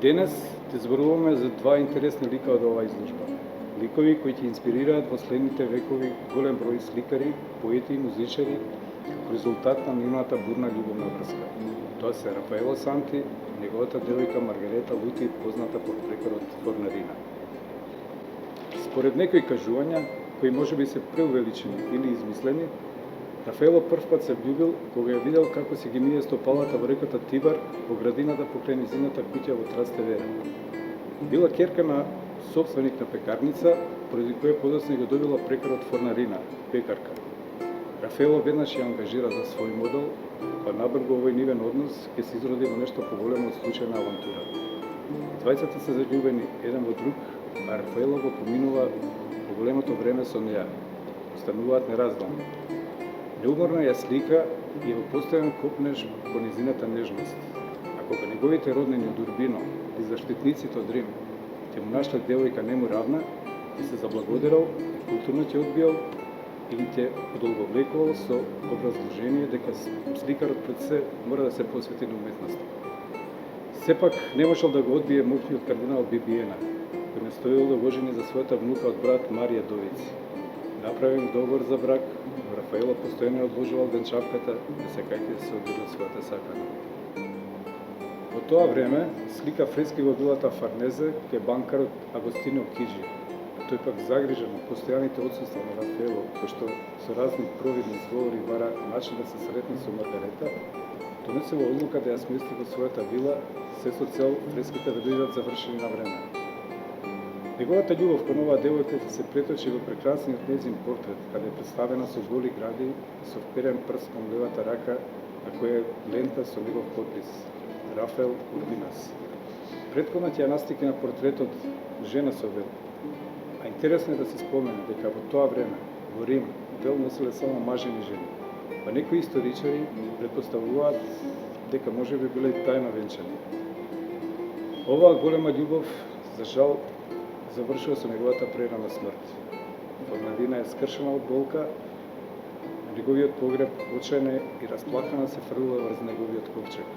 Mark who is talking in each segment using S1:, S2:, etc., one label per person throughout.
S1: Денес ќе зборуваме за два интересни лика од оваа изложба. Ликови кои ќе инспирираат во следните векови голем број сликари, поети и музичари како резултат на нивната бурна љубовна врска. Тоа се Рафаело Санти и неговата девојка Маргарета Лути, позната под прекорот Форнарина. Според некои кажувања, кои можеби се преувеличени или измислени, Рафаело првпат се влюбил кога ја видел како си ги мие стопалата во реката Тибар во градината покрај низината куќа во Трастевера. Била ќерка на сопственик на пекарница, поради која подоцна го добила прекарот Форнарина, пекарка. Рафаело веднаш ја ангажира за свој модел, па набрзо овој нивен однос ќе се изроди во нешто поголемо од случајна авантура. Двајцата се заљубени еден во друг, а Рафаело го поминува поголемото време со неа. Остануваат неразделни. Неуморно ја слика и во постојан копнеш по низината нежност. А кога неговите роднини од Урбино и заштитниците од Рим ќе му нашле девојка нему равна, ќе се заблагодарал и културно ќе одбиал или ќе подолговлекувал со образложение дека сликарот пред се мора да се посвети на уметноста. Сепак не можел да го одбие моќниот кардинал Бибиена, кој настојал да го ожени за својата внука од брат Марија Довици. Направен договор за брак, Рафаело постојано ја одложувал венчавката да се кајте се одбил својата сакана. Во тоа време слика фрески во вилата Фарнезе кај банкарот Агостино Киджи. Тој пак загрижен на постојаните отсуства на Рафаело, кој што со разни провидни изговори бара начин да се сретне со Маргарета, донесува одлука да ја смести во својата вила, се со цел фреските да бидат завршени на време. Неговата љубов кон оваа девојка ќе се преточи во прекрасниот нејзин портрет, каде е представена со голи гради и со вперен прст кон левата рака, на која е лента со негов подпис Рафаел Урбинас. Претходно ќе ја настики на портретот жена со вел. А интересно е да се спомене дека во тоа време во Рим вел носиле само мажени жени, па некои историчари претпоставуваат дека можеби биле тајно венчани. Оваа голема љубов, за жал, завршува со неговата прерана смрт. Форнарина е скршена од болка, на неговиот погреб очајна и расплакана се фрлува врз неговиот ковчег.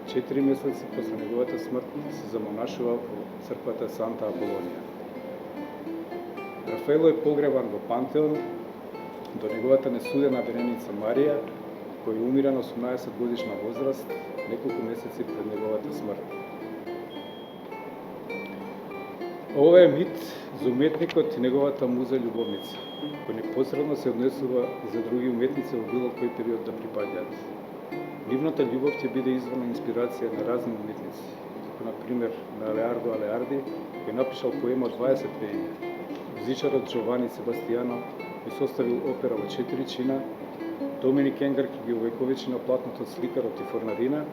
S1: 4 месеци после неговата смрт се замонашува во црквата Санта Аполонија. Рафаело е погребан во Пантеон до неговата несудена вереница Марија, која умира на 18 годишна возраст, неколку месеци пред неговата смрт. Ова е мит за уметникот и неговата муза љубовница, кој непосредно се однесува и за други уметници во било кој период да припаѓаат. Нивната љубов ќе биде извор на инспирација на разни уметници, како например на Леардо Алеарди, кој напишал поема од 20 вејња, музичарот Джовани Себастијано, кој составил опера во 4 чина, Доминик Енгар ќе ги увековечи на платното сликарот и Форнарина,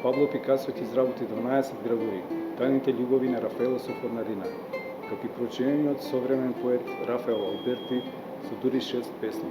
S1: Пабло Пикасо ќе изработи 12 гравури, тајните љубови на Рафаело со Форнарина, како и прочинениот современ поет Рафаел Алберти со дури 6 песни.